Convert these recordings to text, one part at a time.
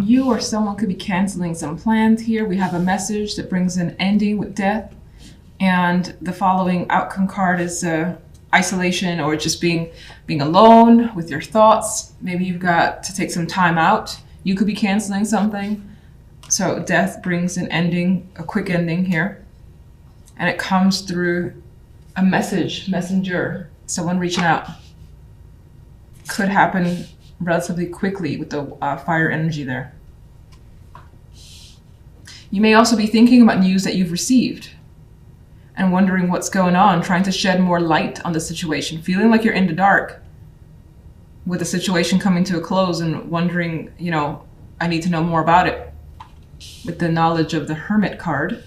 you or someone could be canceling some plans here. We have a message that brings an ending with death. And the following outcome card is isolation, or just being alone with your thoughts. Maybe you've got to take some time out. You could be canceling something. So death brings an ending, a quick ending here. And it comes through a messenger, someone reaching out. Could happen relatively quickly with the fire energy there. You may also be thinking about news that you've received and wondering what's going on, trying to shed more light on the situation, feeling like you're in the dark with the situation coming to a close and wondering, you know, I need to know more about it, with the knowledge of the Hermit card.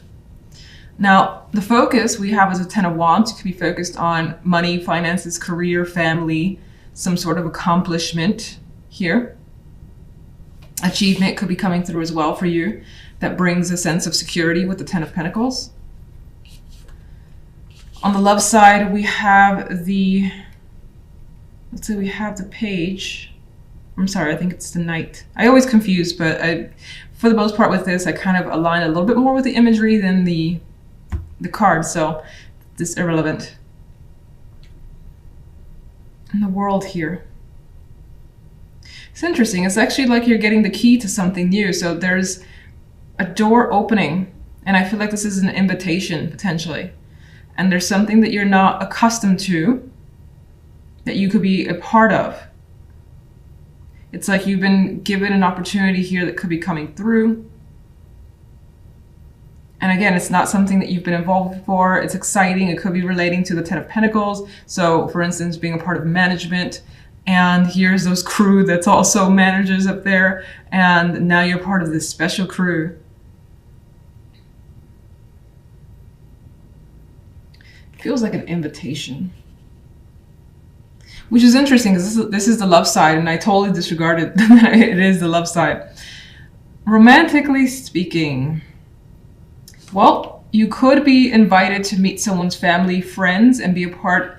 Now, the focus we have is a Ten of Wands. You could be focused on money, finances, career, family, some sort of accomplishment here. Achievement could be coming through as well for you. That brings a sense of security with the Ten of Pentacles. On the love side, we have the, let's say we have the Page. I'm sorry, I think it's the Knight. I always confuse, but for the most part with this, I kind of align a little bit more with the imagery than the card, so this is irrelevant. And the World here. It's interesting. It's actually like you're getting the key to something new. So there's a door opening, and I feel like this is an invitation potentially. And there's something that you're not accustomed to that you could be a part of. It's like you've been given an opportunity here that could be coming through. And again, it's not something that you've been involved before. It's exciting. It could be relating to the Ten of Pentacles. So for instance, being a part of management, and here's those crew that's also managers up there. And now you're part of this special crew. Feels like an invitation, which is interesting because this is the love side, and I totally disregarded that it is the love side. Romantically speaking, well, you could be invited to meet someone's family, friends, and be a part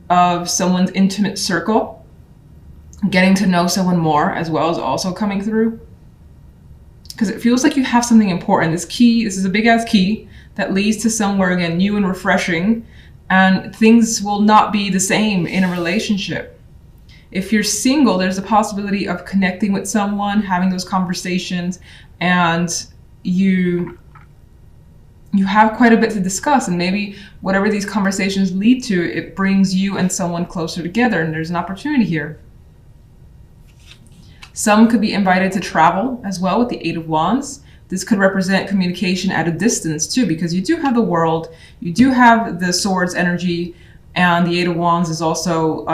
of someone's intimate circle. Getting to know someone more as well is also coming through, because it feels like you have something important. This key, this is a big ass key that leads to somewhere again new and refreshing. And things will not be the same in a relationship. If you're single, there's a possibility of connecting with someone, having those conversations, and you have quite a bit to discuss. And maybe whatever these conversations lead to, it brings you and someone closer together, and there's an opportunity here. Some could be invited to travel as well with the Eight of Wands. This could represent communication at a distance too, because you do have the World, you do have the Swords energy, and the Eight of Wands is also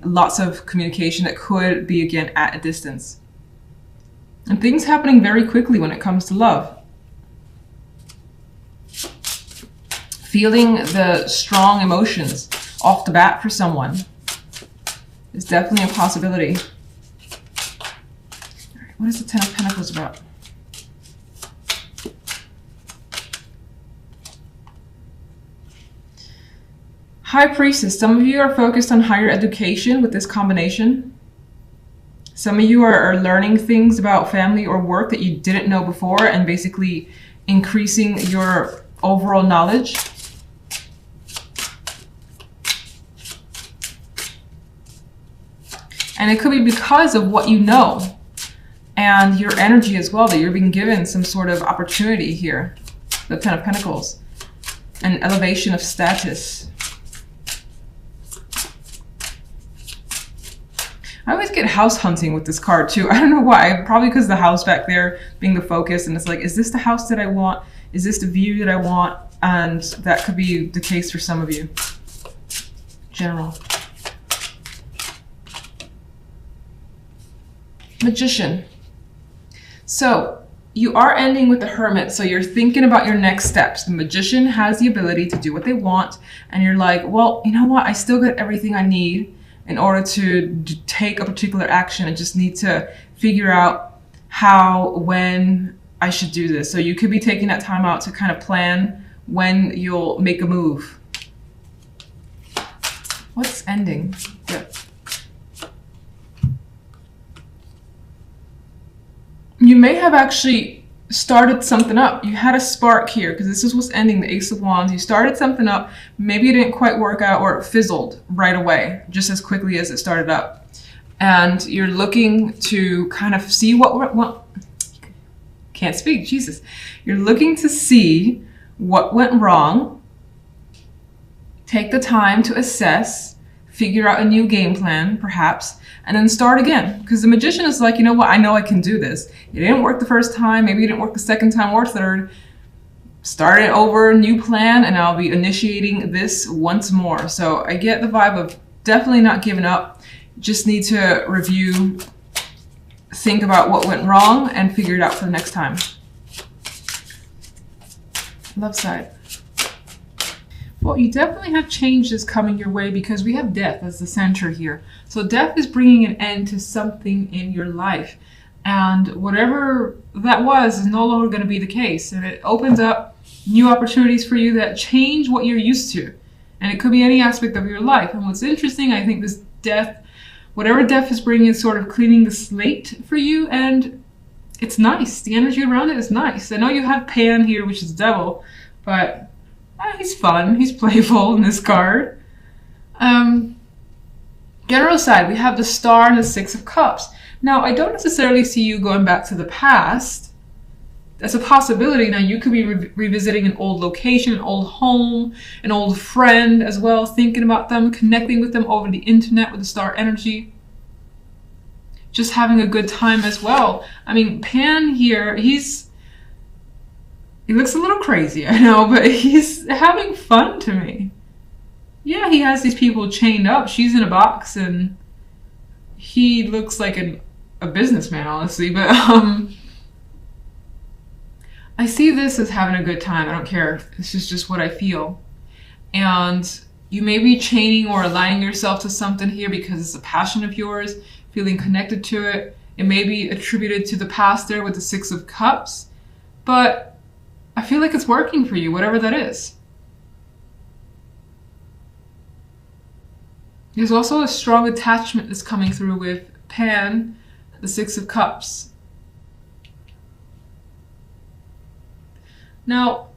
lots of communication that could be, again, at a distance. And things happening very quickly when it comes to love. Feeling the strong emotions off the bat for someone is definitely a possibility. All right, what is the Ten of Pentacles about? High Priestess, some of you are focused on higher education with this combination. Some of you are learning things about family or work that you didn't know before, and basically increasing your overall knowledge. And it could be because of what you know and your energy as well, that you're being given some sort of opportunity here. The Ten of Pentacles. An elevation of status. I always get house hunting with this card too. I don't know why. Probably because the house back there being the focus, and it's like, is this the house that I want? Is this the view that I want? And that could be the case for some of you. General. Magician. So you are ending with the Hermit, so you're thinking about your next steps. The Magician has the ability to do what they want, and you're like, well, you know what? I still got everything I need in order to take a particular action. I just need to figure out how, when I should do this. So you could be taking that time out to kind of plan when you'll make a move. What's ending? Yeah. You may have actually started something up. You had a spark here because this is what's ending, the Ace of Wands. You started something up. Maybe it didn't quite work out, or it fizzled right away, just as quickly as it started up. And you're looking to kind of see can't speak, Jesus. You're looking to see what went wrong, take the time to assess, figure out a new game plan, perhaps, and then start again. Because the magician is like, you know what, I know I can do this. It didn't work the first time, maybe it didn't work the second time or third. Start it over, new plan, and I'll be initiating this once more. So I get the vibe of definitely not giving up. Just need to review, think about what went wrong, and figure it out for the next time. Love side. Well, you definitely have changes coming your way because we have death as the center here. So death is bringing an end to something in your life. And whatever that was is no longer going to be the case. And it opens up new opportunities for you that change what you're used to. And it could be any aspect of your life. And what's interesting, I think this death, whatever death is bringing, is sort of cleaning the slate for you. And it's nice. The energy around it is nice. I know you have Pan here, which is devil, but he's fun. He's playful in this card. General side, we have the Star and the Six of Cups. Now, I don't necessarily see you going back to the past. That's a possibility. Now, you could be revisiting an old location, an old home, an old friend as well, thinking about them, connecting with them over the internet with the Star energy. Just having a good time as well. I mean, Pan here, he looks a little crazy, I know, but he's having fun to me. Yeah, he has these people chained up. She's in a box, and he looks like a businessman, honestly. But I see this as having a good time. I don't care. This is just what I feel. And you may be chaining or aligning yourself to something here because it's a passion of yours, feeling connected to it. It may be attributed to the past there with the Six of Cups, but I feel like it's working for you, whatever that is. There's also a strong attachment that's coming through with Pan, the Six of Cups. Now,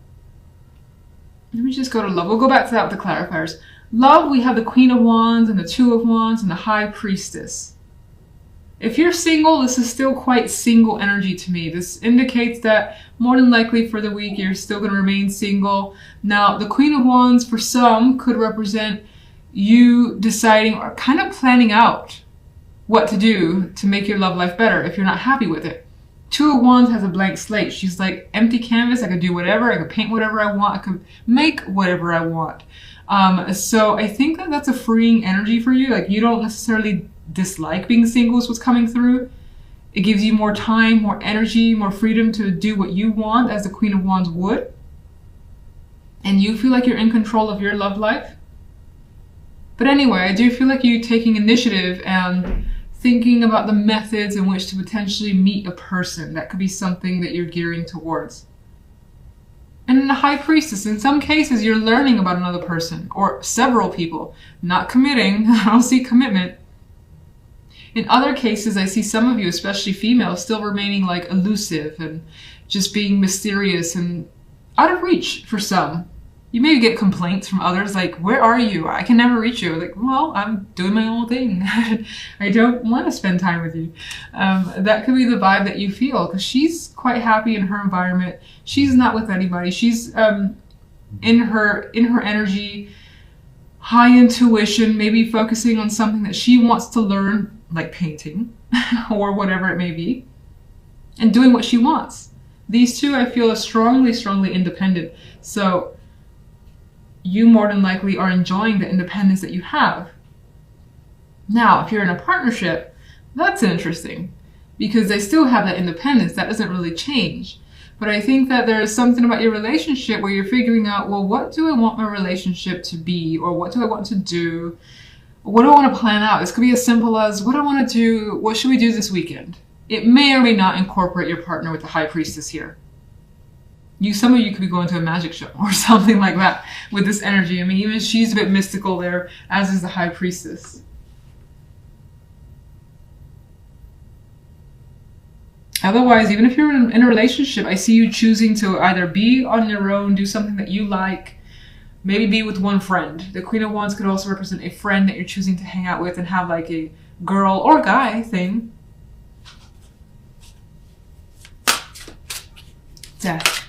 let me just go to love. We'll go back to that with the clarifiers. Love, we have the Queen of Wands and the Two of Wands and the High Priestess. If you're single, this is still quite single energy to me. This indicates that more than likely for the week, you're still going to remain single. Now, the Queen of Wands for some could represent you deciding or kind of planning out what to do to make your love life better if you're not happy with it. Two of Wands has a blank slate. She's like empty canvas. I could do whatever. I could paint whatever I want. I could make whatever I want. So I think that that's a freeing energy for you. Like, you don't necessarily dislike being single is what's coming through. It gives you more time, more energy, more freedom to do what you want as the Queen of Wands would. And you feel like you're in control of your love life. But anyway, I do feel like you taking initiative and thinking about the methods in which to potentially meet a person. That could be something that you're gearing towards. And in the High Priestess, in some cases, you're learning about another person or several people, not committing. I don't see commitment. In other cases, I see some of you, especially females, still remaining like elusive and just being mysterious and out of reach for some. You may get complaints from others like, where are you? I can never reach you. Like, well, I'm doing my own thing. I don't want to spend time with you. That could be the vibe that you feel because she's quite happy in her environment. She's not with anybody. She's in her energy, high intuition, maybe focusing on something that she wants to learn, like painting or whatever it may be, and doing what she wants. These two, I feel, are strongly, strongly independent. So you more than likely are enjoying the independence that you have. Now, if you're in a partnership, that's interesting because they still have that independence. That doesn't really change. But I think that there is something about your relationship where you're figuring out, well, what do I want my relationship to be? Or what do I want to do? What do I want to plan out? This could be as simple as, what do I want to do? What should we do this weekend? It may or may not incorporate your partner with the High Priestess here. Some of you could be going to a magic show or something like that with this energy. I mean, even she's a bit mystical there, as is the High Priestess. Otherwise, even if you're in a relationship, I see you choosing to either be on your own, do something that you like, maybe be with one friend. The Queen of Wands could also represent a friend that you're choosing to hang out with and have like a girl or guy thing. Death.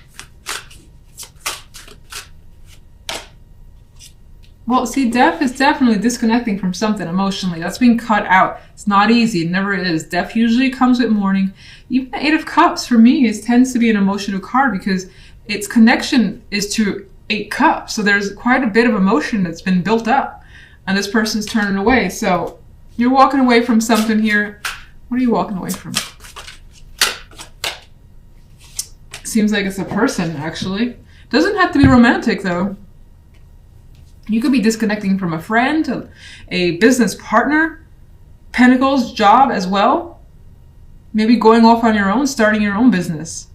Well, see, death is definitely disconnecting from something emotionally. That's being cut out. It's not easy. It never is. Death usually comes with mourning. Even the Eight of Cups, for me, tends to be an emotional card because its connection is to 8 cups. So there's quite a bit of emotion that's been built up. And this person's turning away. So you're walking away from something here. What are you walking away from? Seems like it's a person, actually. Doesn't have to be romantic, though. You could be disconnecting from a friend, a business partner, Pentacles, job as well. Maybe going off on your own, starting your own business.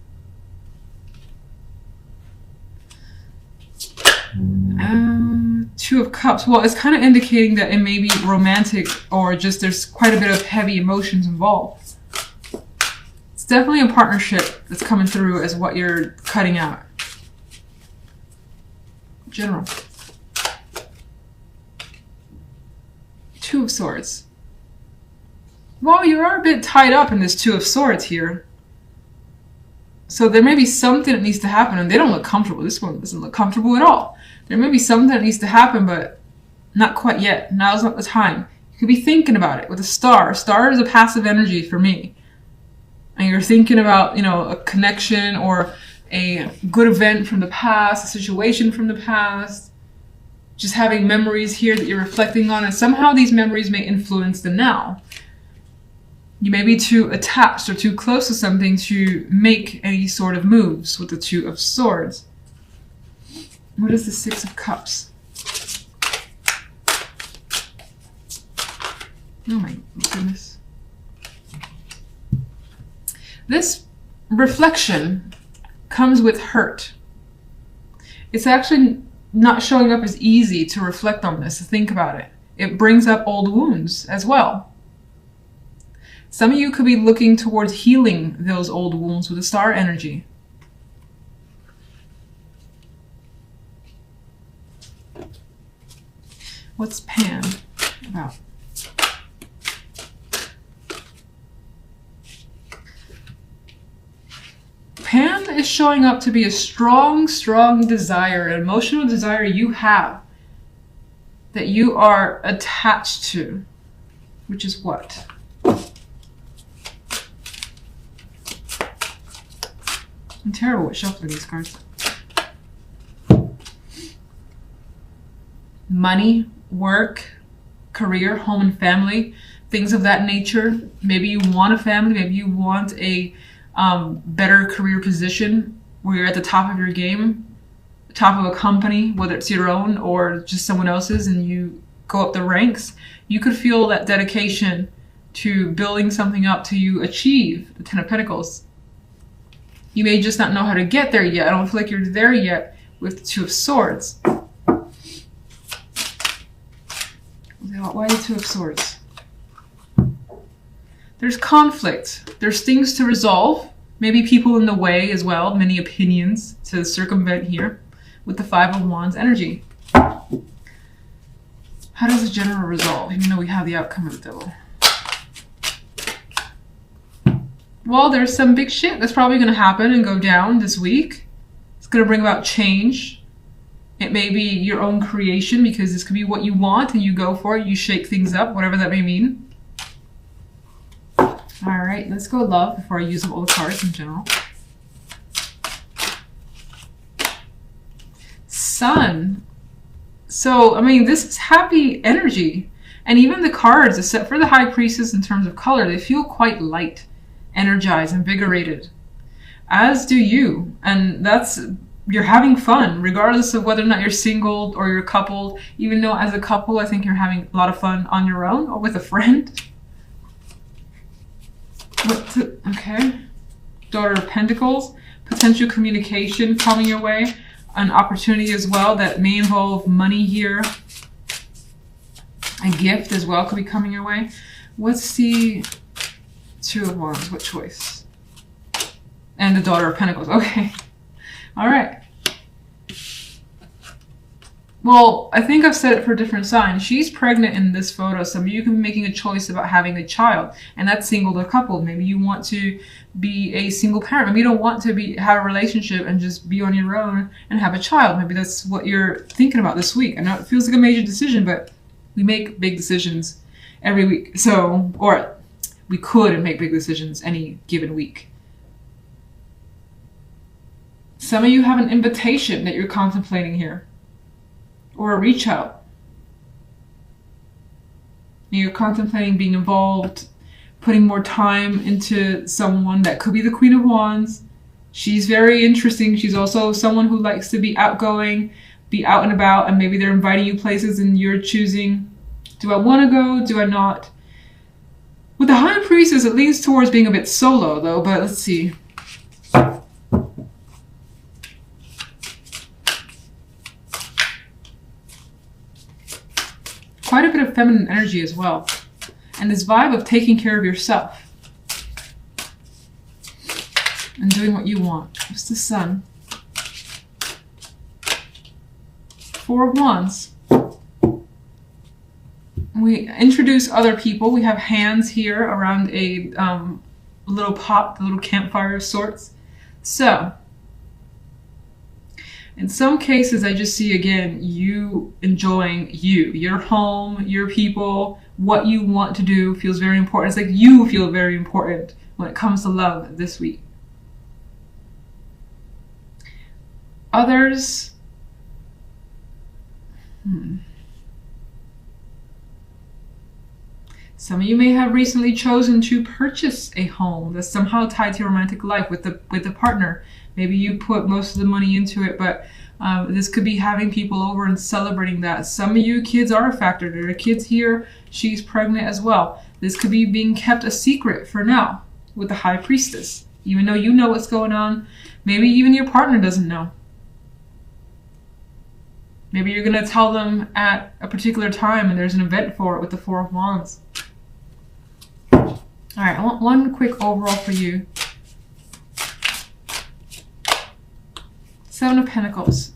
Two of Cups. Well, it's kind of indicating that it may be romantic or just there's quite a bit of heavy emotions involved. It's definitely a partnership that's coming through as what you're cutting out. General. Two of Swords. Well, you are a bit tied up in this Two of Swords here. So there may be something that needs to happen, and they don't look comfortable. This one doesn't look comfortable at all. There may be something that needs to happen, but not quite yet. Now's not the time. You could be thinking about it with a star. A star is a passive energy for me. And you're thinking about, a connection or a good event from the past, a situation from the past. Just having memories here that you're reflecting on, and somehow these memories may influence the now. You may be too attached or too close to something to make any sort of moves with the Two of Swords. What is the Six of Cups? Oh my goodness. This reflection comes with hurt. It's actually not showing up as easy to reflect on this, to think about it. It brings up old wounds as well. Some of you could be looking towards healing those old wounds with the star energy. What's Pan about? Pan is showing up to be a strong, strong desire, an emotional desire you have that you are attached to, which is what? I'm terrible at shuffling these cards. Money, work, career, home and family, things of that nature. Maybe you want a family, maybe you want a better career position where you're at the top of your game, top of a company, whether it's your own or just someone else's, and you go up the ranks. You could feel that dedication to building something up till you achieve the Ten of Pentacles. You may just not know how to get there yet. I don't feel like you're there yet with the Two of Swords. Why the Two of Swords? There's conflict. There's things to resolve. Maybe people in the way as well. Many opinions to circumvent here with the Five of Wands energy. How does the general resolve, even though we have the outcome of the Devil? Well, there's some big shit that's probably going to happen and go down this week. It's going to bring about change. It may be your own creation because this could be what you want and you go for it. You shake things up, whatever that may mean. All right, let's go love before I use up all the cards in general. Sun. So, I mean, this is happy energy. And even the cards, except for the High Priestess in terms of color, they feel quite light, energized, invigorated. As do you. And you're having fun, regardless of whether or not you're single or you're coupled. Even though as a couple, I think you're having a lot of fun on your own or with a friend. Okay. Daughter of Pentacles. Potential communication coming your way. An opportunity as well that may involve money here. A gift as well could be coming your way. What's the Two of Wands? What choice? And the Daughter of Pentacles. Okay. All right. Well, I think I've said it for different signs. She's pregnant in this photo. Some of you can be making a choice about having a child, and that's single or coupled. Maybe you want to be a single parent. Maybe you don't want to have a relationship and just be on your own and have a child. Maybe that's what you're thinking about this week. I know it feels like a major decision, but we make big decisions every week. So, or we could make big decisions any given week. Some of you have an invitation that you're contemplating here, or a reach out. You're contemplating being involved, putting more time into someone. That could be the Queen of Wands. She's very interesting. She's also someone who likes to be outgoing, be out and about, and maybe they're inviting you places and you're choosing, do I want to go? Do I not? With the High Priestess, it leans towards being a bit solo though, but let's see. Quite a bit of feminine energy as well. And this vibe of taking care of yourself. And doing what you want. What's the Sun? Four of Wands. We introduce other people. We have hands here around a little pot, a little campfire of sorts. So, in some cases, I just see, again, you enjoying your home, your people, what you want to do feels very important. It's like you feel very important when it comes to love this week. Others, some of you may have recently chosen to purchase a home that's somehow tied to your romantic life with the partner. Maybe you put most of the money into it, but this could be having people over and celebrating that. Some of you kids are a factor. There are kids here. She's pregnant as well. This could be being kept a secret for now with the High Priestess. Even though you know what's going on, maybe even your partner doesn't know. Maybe you're going to tell them at a particular time and there's an event for it with the Four of Wands. All right, I want one quick overall for you. Seven of Pentacles.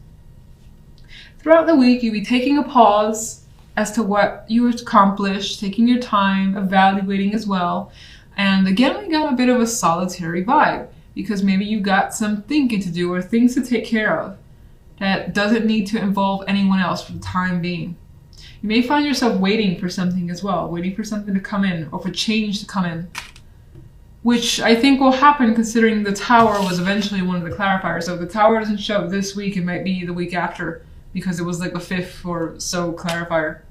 Throughout the week, you'll be taking a pause as to what you accomplished, taking your time, evaluating as well. And again, we got a bit of a solitary vibe because maybe you got some thinking to do or things to take care of that doesn't need to involve anyone else for the time being. You may find yourself waiting for something as well, waiting for something to come in or for change to come in, which I think will happen considering the Tower was eventually one of the clarifiers. So if the Tower doesn't show up this week, it might be the week after because it was like the fifth or so clarifier.